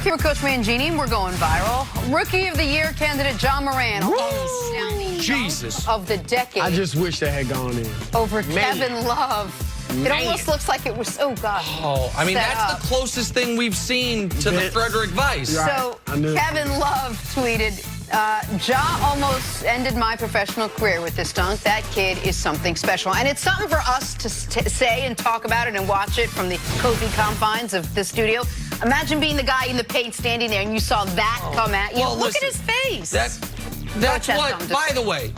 here with Coach Mangini, and we're going viral. Rookie of the Year candidate John Moran. Jesus. Of the decade. I just wish that had gone in. Over Kevin Love. It almost looks like it was, oh gosh. Oh, I mean, that's the closest thing we've seen to the Frederick Vice. So, Kevin Love tweeted, Ja almost ended my professional career with this dunk. That kid is something special. And it's something for us to say and talk about it and watch it from the cozy confines of the studio. Imagine being the guy in the paint standing there and you saw that come at you. Well, Look at his face. That's what, by the way,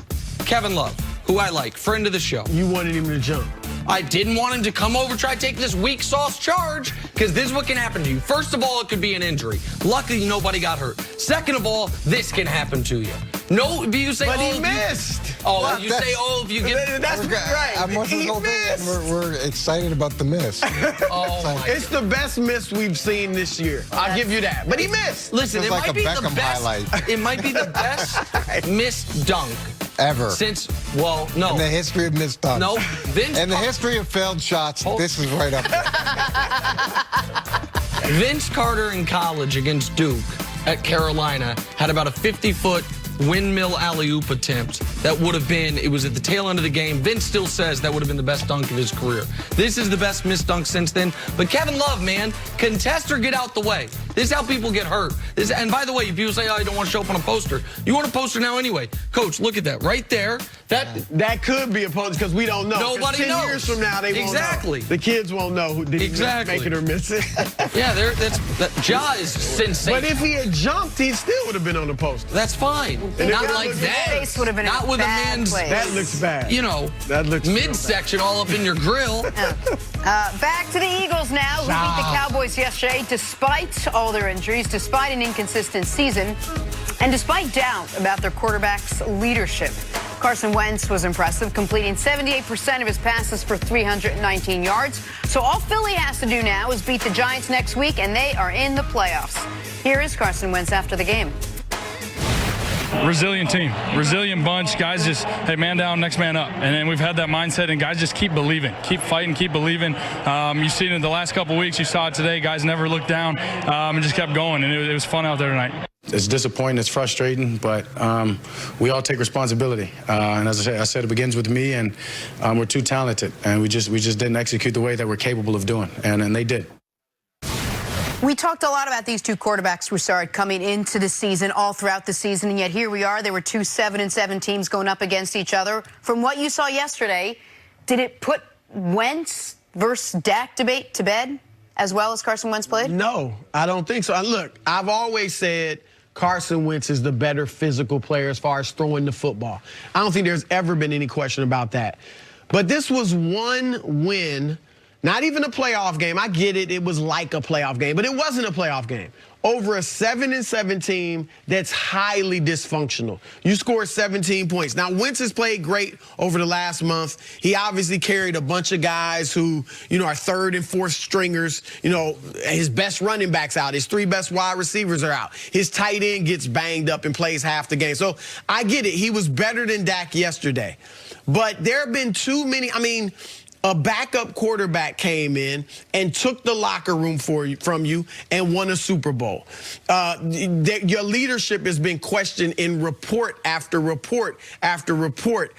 Kevin Love, who I like, friend of the show. You wanted him to jump. I didn't want him to come over, try to take this weak sauce charge, because this is what can happen to you. First of all, it could be an injury. Luckily, nobody got hurt. Second of all, this can happen to you. No, you say, but he missed. Oh, you say, oh, if you get... That's right. I'm watching the whole thing, and we're excited about the miss. It's the best miss we've seen this year. I'll give you that. But he missed. Listen, it like might a be Beckham the best. highlight. It might be the best missed dunk ever. Since, well, no. In the history of missed dunks. No. In the history of failed shots, this is right up there. Vince Carter in college against Duke at Carolina had about a 50-foot windmill alley-oop attempt that would have been, it was at the tail end of the game. Vince still says that would have been the best dunk of his career. This is the best missed dunk since then. But Kevin Love, man, contest or get out the way. This is how people get hurt. And by the way, people say, oh, I don't want to show up on a poster. You want a poster now anyway. Coach, look at that right there. That could be a poster because we don't know. Nobody 10 knows. years from now, they won't know. The kids won't know who did make it or miss it. Yeah, Ja is sensational. But if he had jumped, he still would have been on the poster. That's fine. Not like that. His face would have been not with a man's. place. That looks bad. You know, that looks midsection all up in your grill. Back to the Eagles now, who beat the Cowboys yesterday despite all their injuries, despite an inconsistent season, and despite doubt about their quarterback's leadership. Carson Wentz was impressive, completing 78% of his passes for 319 yards. So all Philly has to do now is beat the Giants next week, and they are in the playoffs. Here is Carson Wentz after the game. Resilient team, resilient bunch. Guys just, hey, man down, next man up. And then we've had that mindset, and guys just keep believing, keep fighting, keep believing. You've seen it in the last couple of weeks. You saw it today. Guys never looked down and just kept going, and it was fun out there tonight. It's disappointing, it's frustrating, but we all take responsibility. And as I said, it begins with me, and we're too talented, and we just didn't execute the way that we're capable of doing, and they did. We talked a lot about these two quarterbacks who started coming into the season, all throughout the season, and yet here we are. There were two 7-7 teams going up against each other. From what you saw yesterday, did it put Wentz versus Dak debate to bed as well as Carson Wentz played? No, I don't think so. Look, I've always said Carson Wentz is the better physical player as far as throwing the football. I don't think there's ever been any question about that. But this was one win. Not even a playoff game. I get it. It was like a playoff game, but it wasn't a playoff game. Over a 7-7 team that's highly dysfunctional. You scored 17 points. Now, Wentz has played great over the last month. He obviously carried a bunch of guys who, are third and fourth stringers. His best running back's out. His three best wide receivers are out. His tight end gets banged up and plays half the game. So I get it. He was better than Dak yesterday. But there have been too many. A backup quarterback came in and took the locker room from you and won a Super Bowl. Your leadership has been questioned in report after report after report.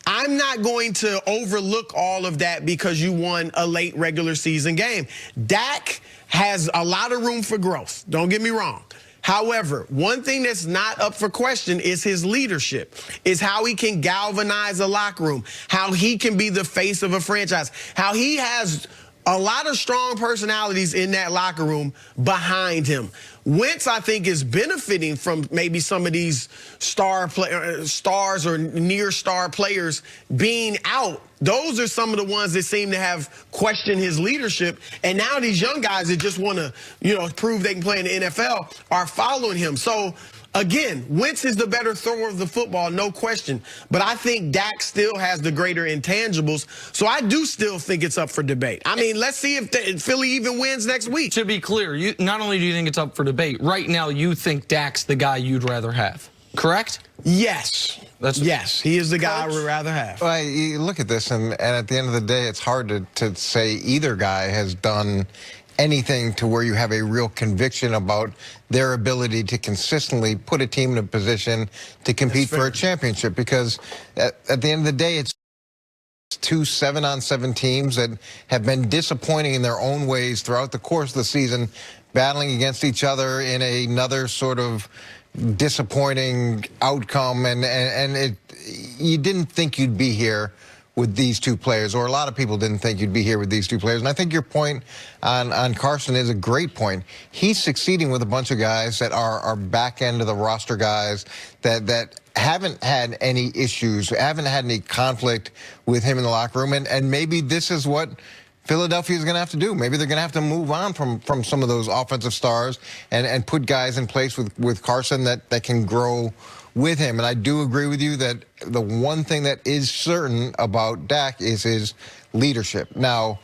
I'm not going to overlook all of that because you won a late regular season game. Dak has a lot of room for growth. Don't get me wrong. However, one thing that's not up for question is his leadership, is how he can galvanize a locker room, how he can be the face of a franchise, how he has a lot of strong personalities in that locker room behind him. Wentz, I think, is benefiting from maybe some of these stars or near-star players being out. Those are some of the ones that seem to have questioned his leadership. And now these young guys that just want to, prove they can play in the NFL are following him. So, again, Wentz is the better thrower of the football, no question. But I think Dak still has the greater intangibles. So I do still think it's up for debate. Let's see if Philly even wins next week. To be clear, not only do you think it's up for debate, right now you think Dak's the guy you'd rather have, correct? Yes. Yes, he is the guy I would rather have. Well, you look at this, and at the end of the day, it's hard to say either guy has done anything to where you have a real conviction about their ability to consistently put a team in a position to compete for a championship. Because at the end of the day, it's two 7-on-7 teams that have been disappointing in their own ways throughout the course of the season, battling against each other in another sort of disappointing outcome. And you didn't think you'd be here with these two players, or a lot of people didn't think you'd be here with these two players. And I think your point on Carson is a great point. He's succeeding with a bunch of guys that are back end of the roster guys that haven't had any issues, haven't had any conflict with him in the locker room. And maybe this is what Philadelphia is going to have to do. Maybe they're going to have to move on from some of those offensive stars and put guys in place with Carson that can grow with him. And I do agree with you that the one thing that is certain about Dak is his leadership. Now,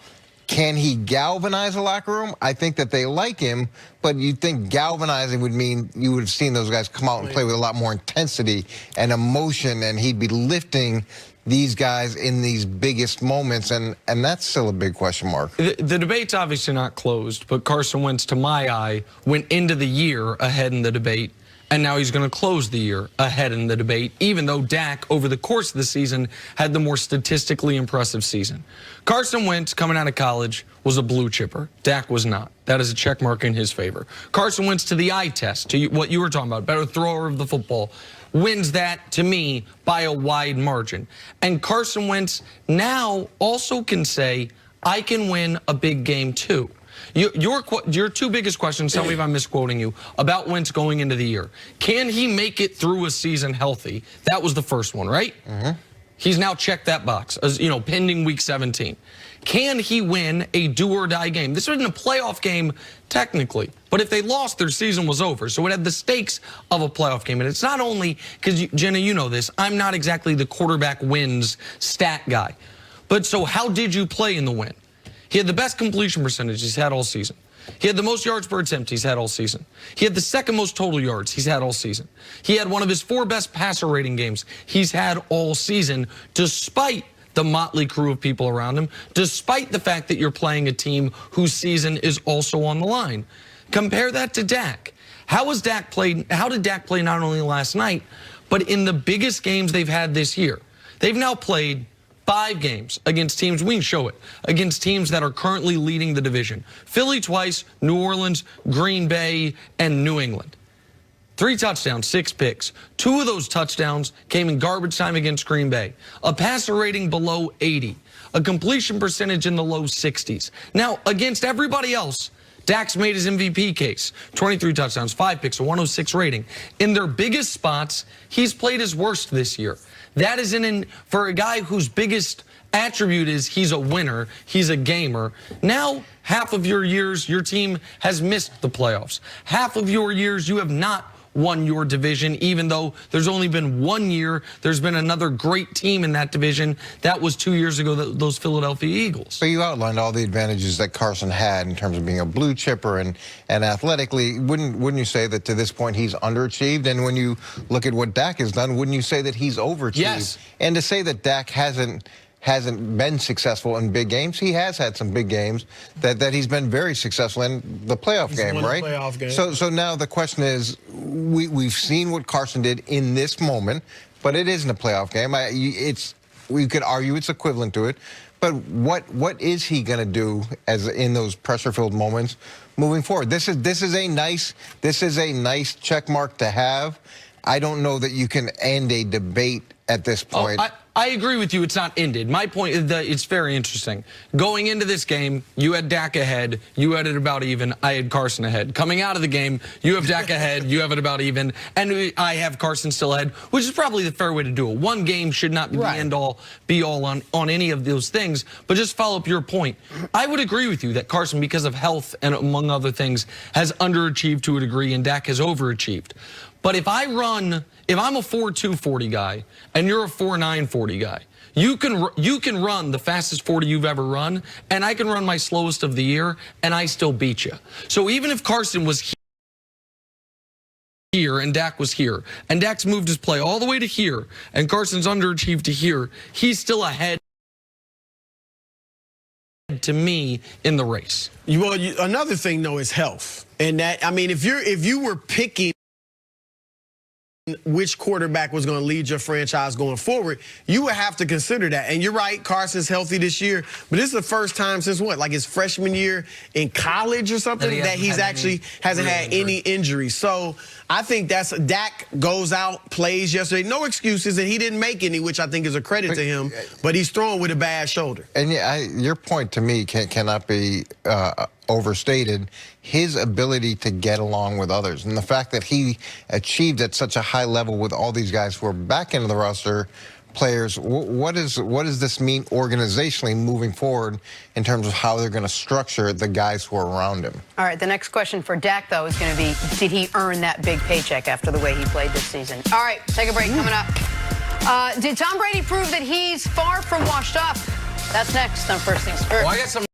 can he galvanize a locker room? I think that they like him, but you'd think galvanizing would mean you would have seen those guys come out and play with a lot more intensity and emotion, and he'd be lifting these guys in these biggest moments, and that's still a big question mark. The debate's obviously not closed, but Carson Wentz, to my eye, went into the year ahead in the debate, and now he's going to close the year ahead in the debate, even though Dak, over the course of the season, had the more statistically impressive season. Carson Wentz, coming out of college, was a blue chipper. Dak was not. That is a check mark in his favor. Carson Wentz, to the eye test, to what you were talking about, better thrower of the football, wins that, to me, by a wide margin. And Carson Wentz now also can say, I can win a big game too. Your two biggest questions, tell me if I'm misquoting you, about Wentz going into the year. Can he make it through a season healthy? That was the first one, right? Mm-hmm. He's now checked that box, as pending week 17. Can he win a do-or-die game? This wasn't a playoff game, technically, but if they lost, their season was over. So it had the stakes of a playoff game. And it's not only, because, Jenna, you know this, I'm not exactly the quarterback wins stat guy. But so how did you play in the win? He had the best completion percentage he's had all season. He had the most yards per attempt he's had all season. He had the second most total yards he's had all season. He had one of his 4 best passer rating games he's had all season, despite the motley crew of people around him, despite the fact that you're playing a team whose season is also on the line. Compare that to Dak. How did Dak play not only last night, but in the biggest games they've had this year? They've now played 5 games against teams, we can show it, against teams that are currently leading the division. Philly twice, New Orleans, Green Bay, and New England. 3 touchdowns, 6 picks. 2 of those touchdowns came in garbage time against Green Bay. A passer rating below 80. A completion percentage in the low 60s. Now, against everybody else, Dak's made his MVP case. 23 touchdowns, 5 picks, a 106 rating. In their biggest spots, he's played his worst this year. That is for a guy whose biggest attribute is he's a winner, he's a gamer. Now, half of your years, your team has missed the playoffs. Half of your years, you have not won your division, even though there's only been 1 year. There's been another great team in that division. That was 2 years ago, those Philadelphia Eagles. So you outlined all the advantages that Carson had in terms of being a blue chipper and athletically. Wouldn't you say that to this point he's underachieved? And when you look at what Dak has done, wouldn't you say that he's overachieved? Yes. And to say that Dak hasn't been successful in big games. He has had some big games that he's been very successful in the playoff game, right? Playoff game. So now the question is, we've seen what Carson did in this moment, but it isn't a playoff game. We could argue it's equivalent to it, but what is he going to do as in those pressure-filled moments moving forward? This is a nice check mark to have. I don't know that you can end a debate at this point. I agree with you. It's not ended. My point is that it's very interesting. Going into this game, you had Dak ahead. You had it about even. I had Carson ahead. Coming out of the game, you have Dak ahead. You have it about even. And I have Carson still ahead, which is probably the fair way to do it. One game should not be the end-all, be-all on any of those things. But just follow up your point. I would agree with you that Carson, because of health and among other things, has underachieved to a degree, and Dak has overachieved. But if I'm a 4.2 40 guy and you're a 4.9 40 guy, you can run the fastest 40 you've ever run, and I can run my slowest of the year, and I still beat you. So even if Carson was here and Dak was here, and Dak's moved his play all the way to here, and Carson's underachieved to here, he's still ahead to me in the race. Another thing, though, is health. And that, I mean, if you were picking which quarterback was going to lead your franchise going forward, you would have to consider that. And you're right, Carson's healthy this year, but this is the first time since what, like his freshman year in college or something, that he's actually hasn't had any injuries. So I think Dak goes out, plays yesterday, no excuses, and he didn't make any, which I think is a credit to him, but he's throwing with a bad shoulder. And yeah, your point to me cannot be overstated. His ability to get along with others and the fact that he achieved at such a high level with all these guys who are back into the roster players, what does this mean organizationally moving forward in terms of how they're going to structure the guys who are around him? All right, the next question for Dak, though, is going to be, did he earn that big paycheck after the way he played this season? All right, take a break. Coming up. Did Tom Brady prove that he's far from washed up? That's next on First Things First. Well, I got some